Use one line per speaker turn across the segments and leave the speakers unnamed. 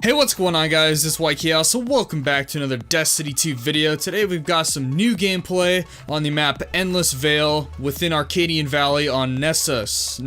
Hey, what's going on, guys? This is White Chaos, so welcome back to another Destiny 2 video. Today we've got some new gameplay on the map Endless Vale within Arcadian Valley on Nessus.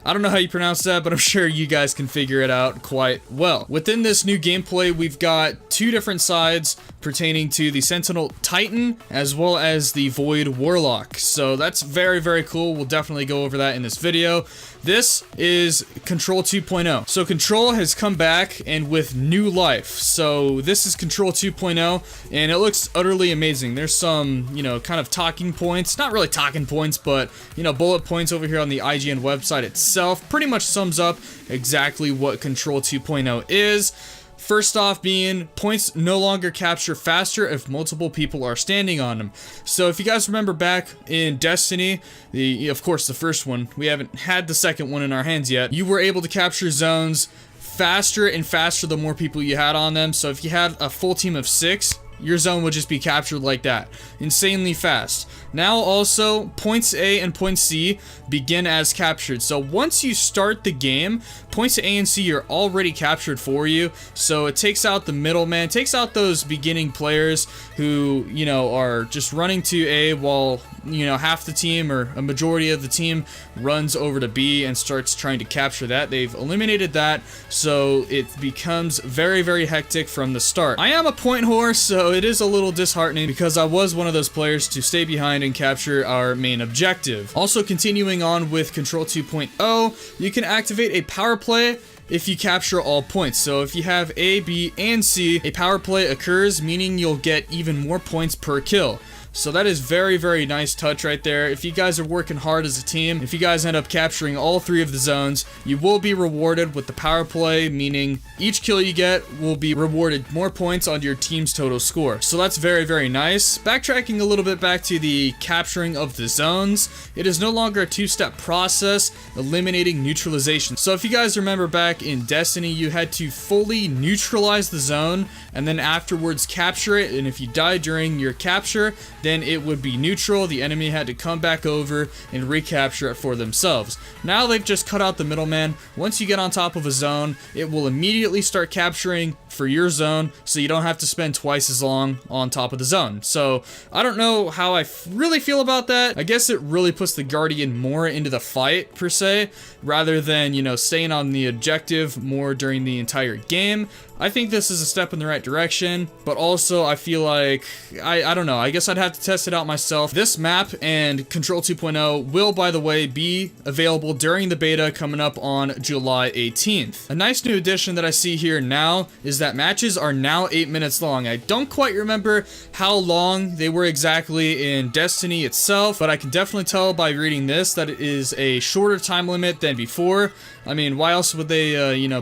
I don't know how you pronounce that, but I'm sure you guys can figure it out quite well. Within this new gameplay, we've got two different sides pertaining to the Sentinel Titan as well as the Void Warlock. So that's very, very cool. We'll definitely go over that in this video. This is Control 2.0. So Control has come back and with new life. So this is Control 2.0 and it looks utterly amazing. There's some, kind of talking points. Not really talking points, but, bullet points over here on the IGN website itself. Pretty much sums up exactly what Control 2.0 is. First off being, points no longer capture faster if multiple people are standing on them. So if you guys remember back in Destiny, of course the first one, we haven't had the second one in our hands yet, you were able to capture zones faster and faster the more people you had on them. So if you had a full team of 6, your zone would just be captured like that. Insanely fast. Now also, points A and points C begin as captured. So once you start the game, points A and C are already captured for you. So it takes out the middleman, takes out those beginning players who, are just running to A while, half the team or a majority of the team runs over to B and starts trying to capture that. They've eliminated that, so it becomes very, very hectic from the start. I am a point whore, so it is a little disheartening because I was one of those players to stay behind and capture our main objective. Also, continuing on with Control 2.0, you can activate a power play if you capture all points. So if you have A, B, and C, a power play occurs, meaning you'll get even more points per kill. So that is very, very nice touch right there. If you guys are working hard as a team, if you guys end up capturing all 3 of the zones, you will be rewarded with the power play, meaning each kill you get will be rewarded more points on your team's total score. So that's very, very nice. Backtracking a little bit back to the capturing of the zones, it is no longer a 2-step process, eliminating neutralization. So if you guys remember back in Destiny, you had to fully neutralize the zone and then afterwards capture it, and if you died during your capture, then it would be neutral. The enemy had to come back over and recapture it for themselves. Now they've just cut out the middleman. Once you get on top of a zone, it will immediately start capturing for your zone, so you don't have to spend twice as long on top of the zone. So I don't know how I really feel about that. I guess it really puts the Guardian more into the fight per se, rather than, staying on the objective more during the entire game. I think this is a step in the right direction, but also I feel like, I don't know, I guess I'd have to test it out myself. This map and Control 2.0 will, by the way, be available during the beta coming up on July 18th. A nice new addition that I see here now is that matches are now 8 minutes long. I don't quite remember how long they were exactly in Destiny itself, but I can definitely tell by reading this that it is a shorter time limit than before. I mean, why else would they,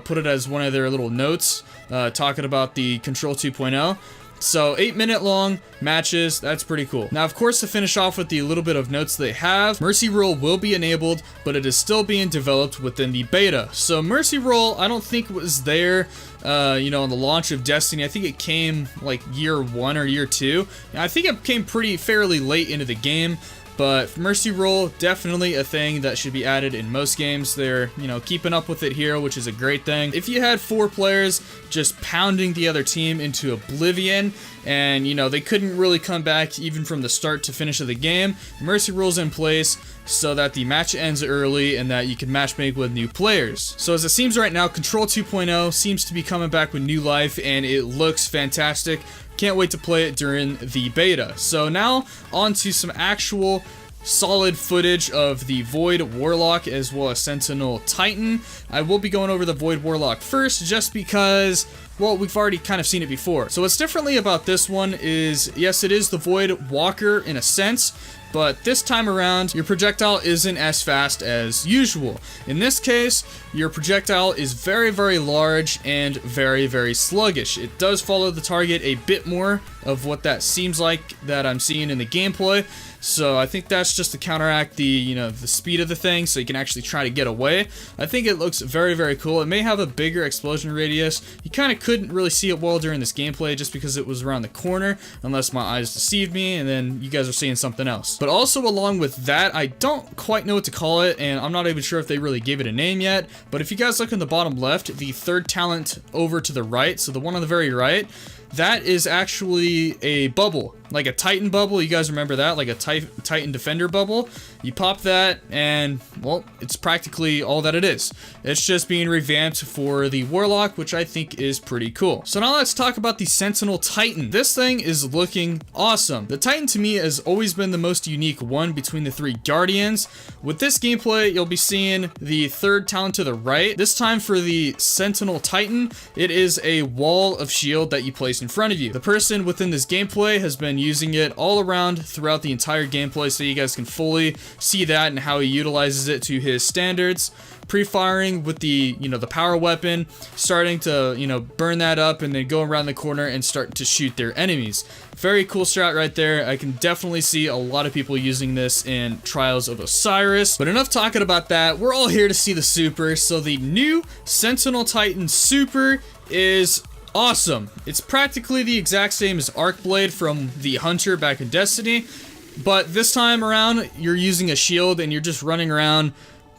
put it as one of their little notes talking about the Control 2.0? So 8-minute long matches, that's pretty cool. Now, of course, to finish off with the little bit of notes they have, Mercy Rule will be enabled, but it is still being developed within the beta. So Mercy Rule, I don't think was there, on the launch of Destiny. I think it came like year 1 or year 2. I think it came fairly late into the game. But Mercy Rule, definitely a thing that should be added in most games. They're, keeping up with it here, which is a great thing. If you had 4 players just pounding the other team into oblivion, and, they couldn't really come back even from the start to finish of the game, Mercy Rule's in place so that the match ends early and that you can matchmake with new players. So as it seems right now, Control 2.0 seems to be coming back with new life, and it looks fantastic. Can't wait to play it during the beta. So now on to some actual solid footage of the Void Warlock as well as Sentinel Titan. I will be going over the Void Warlock first just because, well, we've already kind of seen it before. So what's differently about this one is, yes, it is the Voidwalker in a sense, but this time around, your projectile isn't as fast as usual. In this case, your projectile is very, very large and very, very sluggish. It does follow the target a bit more of what that seems like that I'm seeing in the gameplay. So I think that's just to counteract the, the speed of the thing, so you can actually try to get away. I think it looks very, very cool. It may have a bigger explosion radius. You kind of couldn't really see it well during this gameplay just because it was around the corner, unless my eyes deceived me, and then you guys are seeing something else. use. But also along with that, I don't quite know what to call it, and I'm not even sure if they really gave it a name yet, but if you guys look in the bottom left, the third talent over to the right, so the one on the very right, that is actually a bubble, like a Titan bubble. You guys remember that, like a Titan Defender bubble? You pop that, and, well, it's practically all that it is. It's just being revamped for the Warlock, which I think is pretty cool. So now let's talk about the Sentinel Titan. This thing is looking awesome. The Titan to me has always been the most unique one between the three Guardians. With this gameplay, you'll be seeing the third talent to the right. This time for the Sentinel Titan, it is a wall of shield that you place in front of you. The person within this gameplay has been using it all around throughout the entire gameplay, so you guys can fully see that and how he utilizes it to his standards. Pre-firing with the, the power weapon, starting to, burn that up and then go around the corner and start to shoot their enemies. Very cool strat right there. I can definitely see a lot of people using this in Trials of Osiris. But enough talking about that. We're all here to see the super. So the new Sentinel Titan super is awesome. It's practically the exact same as Arcblade from the Hunter back in Destiny, but this time around you're using a shield and you're just running around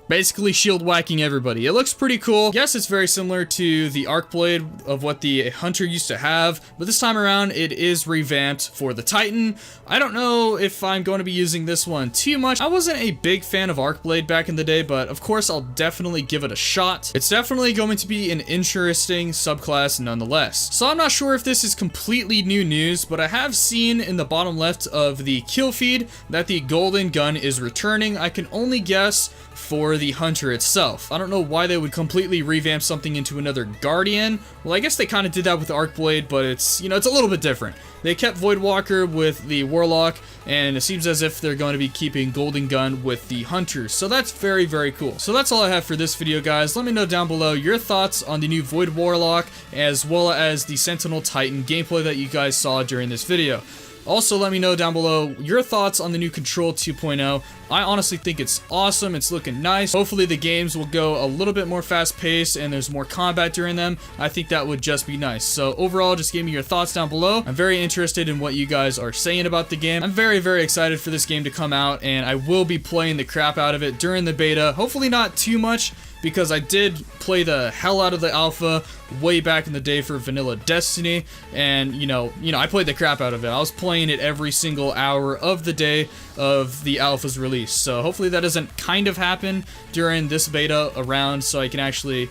basically shield whacking everybody. It looks pretty cool. Yes, it's very similar to the Arcblade of what the Hunter used to have, but this time around it is revamped for the Titan. I don't know if I'm going to be using this one too much. I wasn't a big fan of Arcblade back in the day, but of course I'll definitely give it a shot. It's definitely going to be an interesting subclass nonetheless. So I'm not sure if this is completely new news, but I have seen in the bottom left of the kill feed that the golden gun is returning. I can only guess for the Hunter itself. I don't know why they would completely revamp something into another Guardian. Well, I guess they kind of did that with Arcblade, but it's, it's a little bit different. They kept Voidwalker with the Warlock, and it seems as if they're going to be keeping Golden Gun with the Hunters. So that's very, very cool. So that's all I have for this video, guys. Let me know down below your thoughts on the new Void Warlock, as well as the Sentinel Titan gameplay that you guys saw during this video. Also, let me know down below your thoughts on the new Control 2.0. I honestly think it's awesome. It's looking nice. Hopefully the games will go a little bit more fast-paced and there's more combat during them. I think that would just be nice. So overall, just give me your thoughts down below. I'm very interested in what you guys are saying about the game. I'm very, very excited for this game to come out, and I will be playing the crap out of it during the beta. Hopefully not too much, because I did play the hell out of the alpha way back in the day for vanilla Destiny, and I played the crap out of it. I was playing it every single hour of the day of the alpha's release. So hopefully that doesn't kind of happen during this beta around, so I can actually,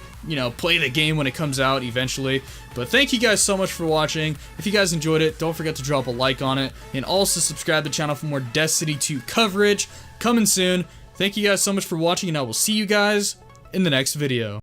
play the game when it comes out eventually. But thank you guys so much for watching. If you guys enjoyed it, don't forget to drop a like on it, and also subscribe to the channel for more Destiny 2 coverage coming soon. Thank you guys so much for watching, and I will see you guys in the next video.